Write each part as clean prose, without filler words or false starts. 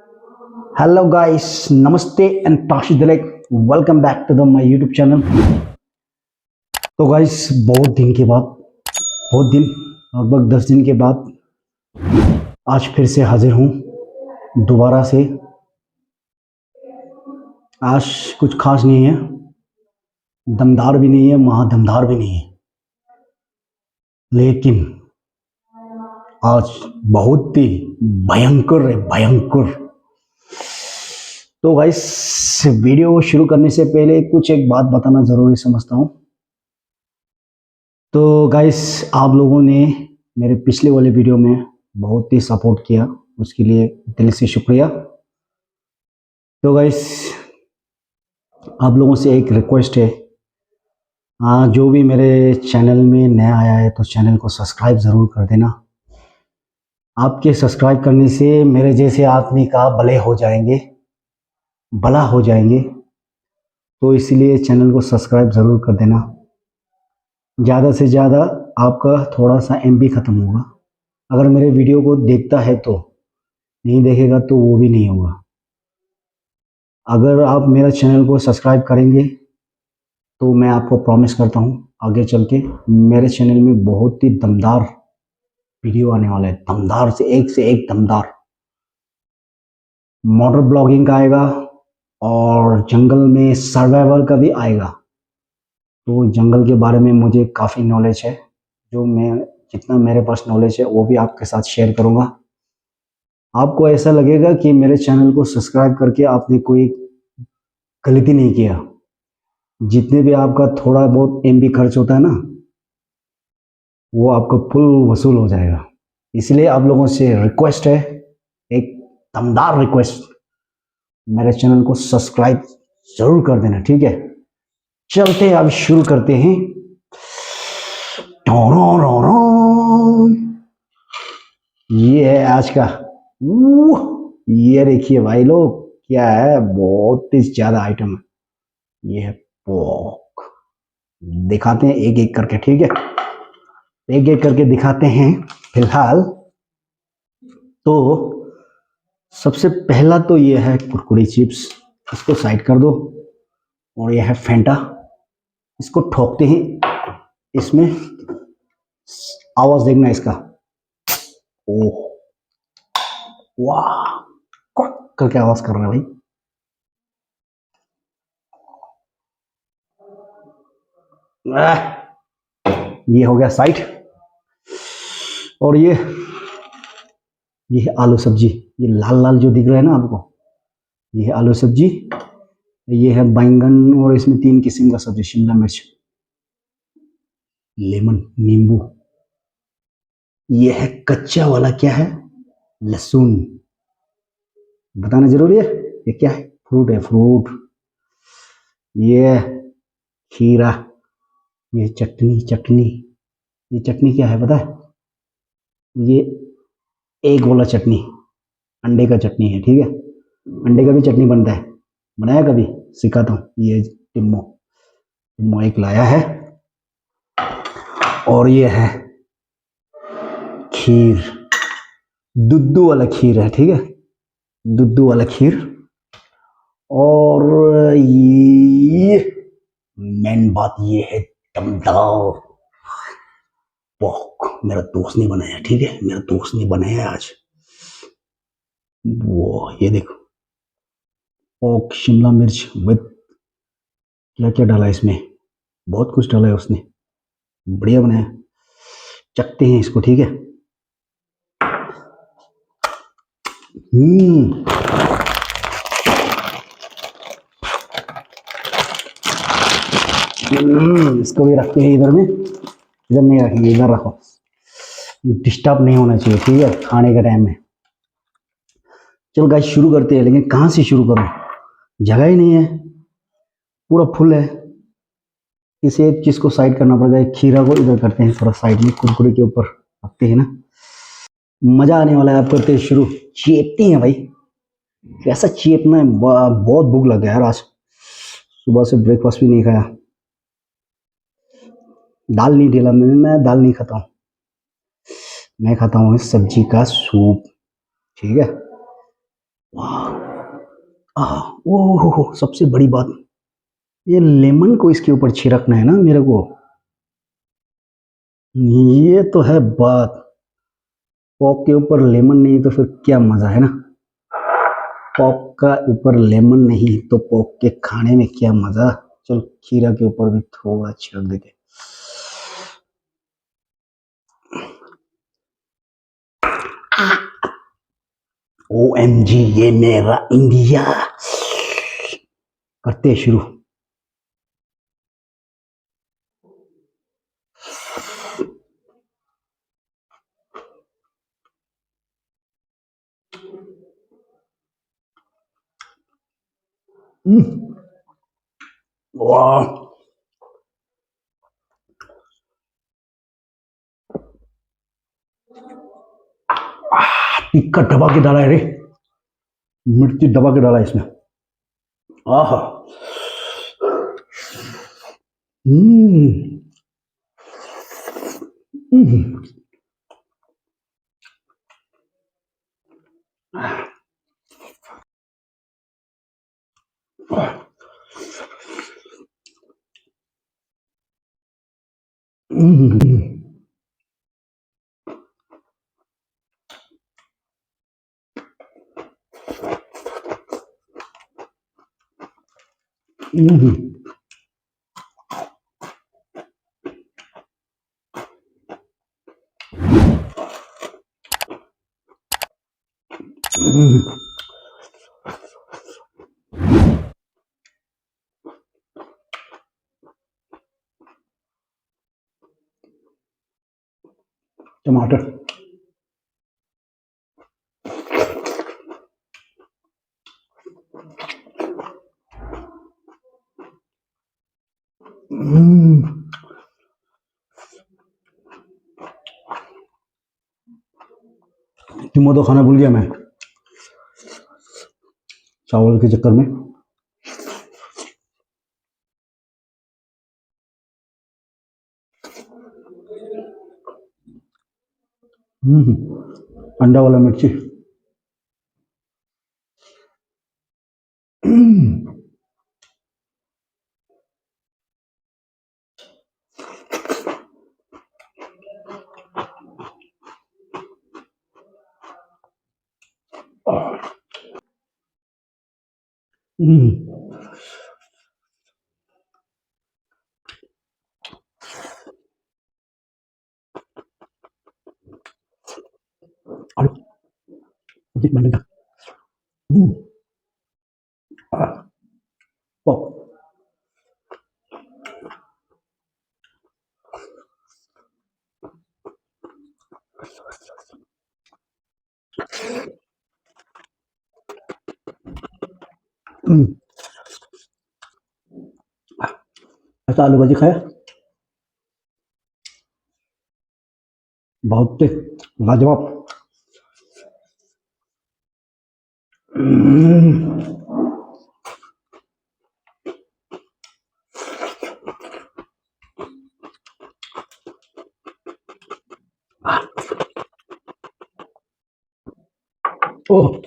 Hello guys, नमस्ते and Tashi Delek. Welcome back to the my YouTube channel. तो guys, बहुत दिन, लगभग 10 दिन के बाद आज फिर से हाजिर हूँ दोबारा से। आज कुछ खास नहीं है, दमदार भी नहीं है, महादमदार भी नहीं है, लेकिन आज बहुत ही भयंकर है, भयंकर। तो गाइस, वीडियो शुरू करने से पहले कुछ एक बात बताना ज़रूरी समझता हूँ। तो गाइस, आप लोगों ने मेरे पिछले वाले वीडियो में बहुत ही सपोर्ट किया, उसके लिए दिल से शुक्रिया। तो गाइस, आप लोगों से एक रिक्वेस्ट है, जो भी मेरे चैनल में नया आया है तो चैनल को सब्सक्राइब ज़रूर कर देना। आपके सब्सक्राइब करने से मेरे जैसे आदमी का भला हो जाएंगे, तो इसलिए चैनल को सब्सक्राइब ज़रूर कर देना। ज़्यादा से ज़्यादा आपका थोड़ा सा एमबी ख़त्म होगा। अगर मेरे वीडियो को देखता है तो, नहीं देखेगा तो वो भी नहीं होगा। अगर आप मेरा चैनल को सब्सक्राइब करेंगे तो मैं आपको प्रॉमिस करता हूँ, आगे चल के मेरे चैनल में बहुत ही दमदार वीडियो आने वाला है। दमदार से एक दमदार मोटर ब्लॉगिंग का आएगा और जंगल में सर्वाइवल का भी आएगा। तो जंगल के बारे में मुझे काफ़ी नॉलेज है, जितना मेरे पास नॉलेज है वो भी आपके साथ शेयर करूँगा। आपको ऐसा लगेगा कि मेरे चैनल को सब्सक्राइब करके आपने कोई गलती नहीं किया। जितने भी आपका थोड़ा बहुत एमबी खर्च होता है ना, वो आपको फुल वसूल हो जाएगा। इसलिए आप लोगों से रिक्वेस्ट है, एक दमदार रिक्वेस्ट, मेरे चैनल को सब्सक्राइब जरूर कर देना, ठीक है। चलते अब शुरू करते हैं। ये है आज का। ये देखिए भाई लोग, क्या है, बहुत ही ज्यादा आइटम है। ये है पोक। दिखाते हैं एक एक करके, ठीक है, एक एक करके दिखाते हैं। फिलहाल तो सबसे पहला तो ये है कुरकुरी चिप्स, इसको साइड कर दो। और ये है फेंटा, इसको ठोकते हैं। इसमें आवाज देखना इसका, ओह वाह, क्वक करके आवाज कर रहा है भाई। ये हो गया साइड। और ये है आलू सब्जी। ये लाल लाल जो दिख रहा है ना आपको, ये है आलू सब्जी। ये है बैंगन, और इसमें 3 किस्म का सब्जी, शिमला मिर्च, लेमन, नींबू। ये है कच्चा वाला, क्या है, लहसुन। बताना जरूरी है ये क्या है, फ्रूट है, फ्रूट। ये खीरा। ये चटनी। ये चटनी क्या है पता है, ये एक वाला चटनी, अंडे का चटनी है, ठीक है। अंडे का भी चटनी बनता है, बनाया कभी, सिखाता हूँ। ये टिम्मो टिम्मो एक लाया है। और ये है खीर, दुद्धू वाला खीर है, ठीक है, दुद्धू वाला खीर। और ये मेन बात ये है, दमदार पोक। मेरा दोस्त ने बनाया, ठीक है, मेरा दोस्त ने बनाया आज। वो ये देखो, पोक, शिमला मिर्च विद क्या क्या डाला इसमें, बहुत कुछ डाला है उसने, बढ़िया बनाया। चखते हैं इसको, ठीक है। इसको भी रखते हैं इधर में, इधर नहीं रखेंगे, इधर रखो, डिस्टर्ब नहीं होना चाहिए, ठीक है, खाने के टाइम में। चलो गाइस, शुरू करते हैं, लेकिन कहाँ से शुरू करूं, जगह ही नहीं है, पूरा फुल है। इसे एक चीज को साइड करना पड़ेगा, एक खीरा को इधर करते हैं थोड़ा साइड में, कुरकुरे के ऊपर रखते हैं ना, मजा आने वाला है। आप करते हैं शुरू, चेपती हैं भाई, कैसा चेपना है। बहुत भूख लग गया यार, आज सुबह से ब्रेकफास्ट भी नहीं खाया, दाल नहीं ढीला, मैं दाल नहीं खाता हूँ, मैं खाता हूँ सब्जी का सूप, ठीक है। वाह! ओह! सबसे बड़ी बात, ये लेमन को इसके ऊपर छिड़कना है ना मेरे को। ये तो है बात। पॉप के ऊपर लेमन नहीं तो फिर क्या मजा है ना। पॉप का ऊपर लेमन नहीं तो पॉप के खाने में क्या मजा। चल खीरा के ऊपर भी थोड़ा छिड़क देते। OMG, ये मेरा इंडिया। करते हैं शुरू। वाह, टिक्का दबा के डाला है रे। मिर्ची दबा के डाला है इसमें। आहा। हम्म। हम्म। हम्म। हम्म। हम्म। टमाटर। हम्म। तुम तो खाना भूल गया मैं, चावल के चक्कर में। अंडा वाला मिर्ची। आलू अधिक मैंने कहा। पॉप। ऐसा आलू भाजी खाया, बहुत लाजवाब। ओह।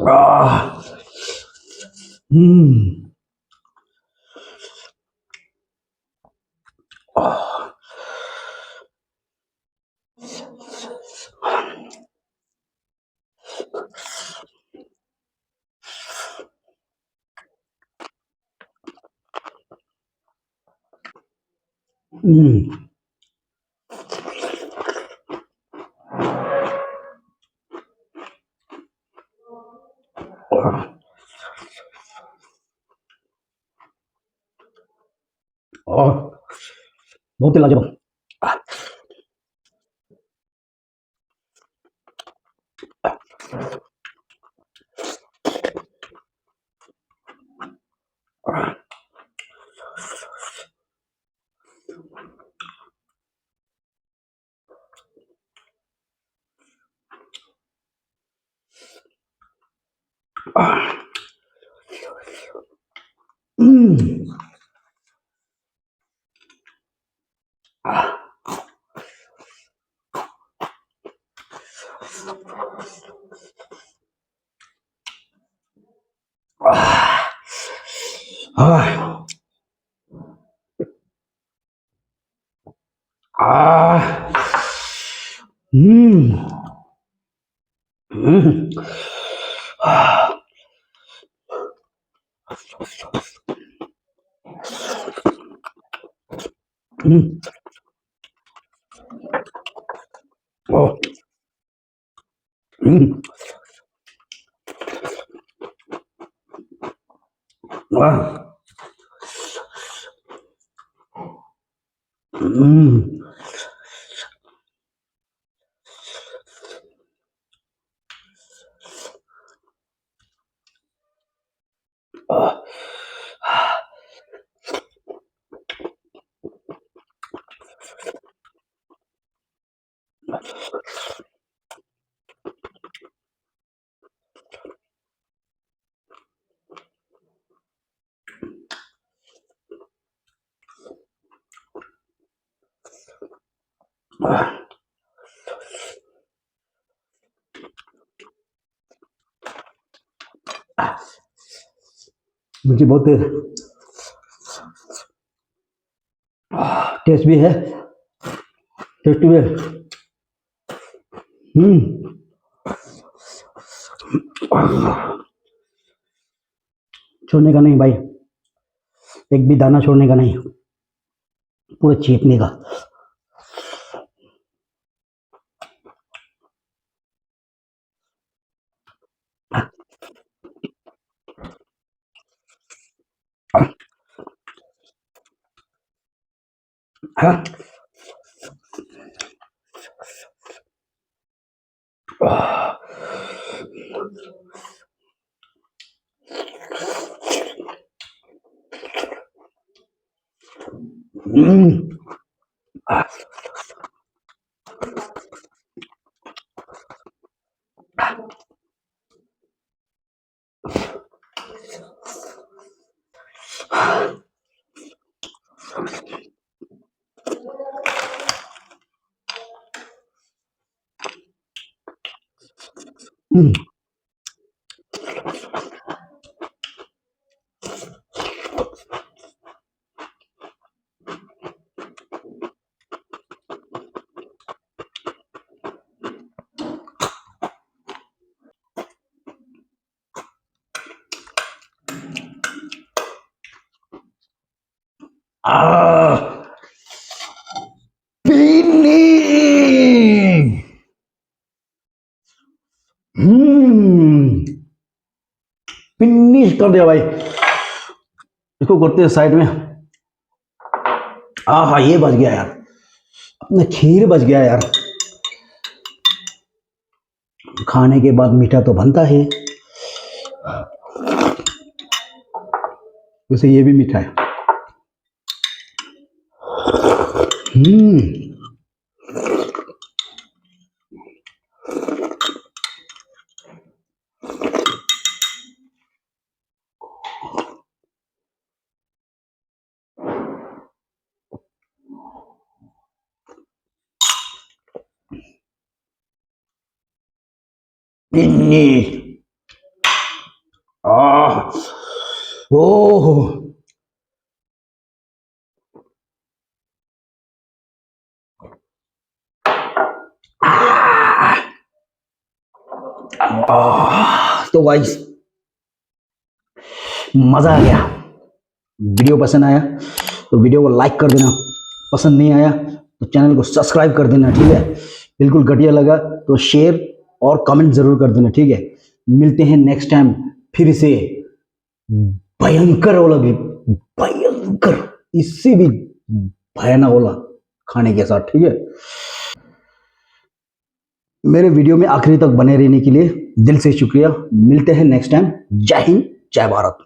Ah, mm, mm. Oh, बहुत ही लाजवाब। Mm. Ah, ah, mm, mm, mm. Oh, mm, ah, mm, ah, ah. मुझे बहुत टेस्ट भी है, टेस्टी भी है। हम्म, छोड़ने का नहीं भाई, एक भी दाना छोड़ने का नहीं, पूरा चीपने का। हाँ? हम्म, हम्म, आ, पीनी। हम्म, फिनिश कर दिया भाई। इसको करते हैं साइड में। हाँ हाँ, ये बच गया यार, अपना खीर बच गया यार। खाने के बाद मीठा तो बनता है, वैसे ये भी मीठा है। हम्म, इन्नी आह ओह तो गाइस मजा आ गया। वीडियो पसंद आया तो वीडियो को लाइक कर देना, पसंद नहीं आया तो चैनल को सब्सक्राइब कर देना, ठीक है। बिल्कुल घटिया लगा तो शेयर और कमेंट जरूर कर देना, ठीक है। मिलते हैं नेक्स्ट टाइम फिर से भयंकर वाला भी, भयंकर इससे भी भयानक वाला खाने के साथ, ठीक है। मेरे वीडियो में आखिरी तक बने रहने के लिए दिल से शुक्रिया। मिलते हैं नेक्स्ट टाइम। जय हिंद, जय भारत।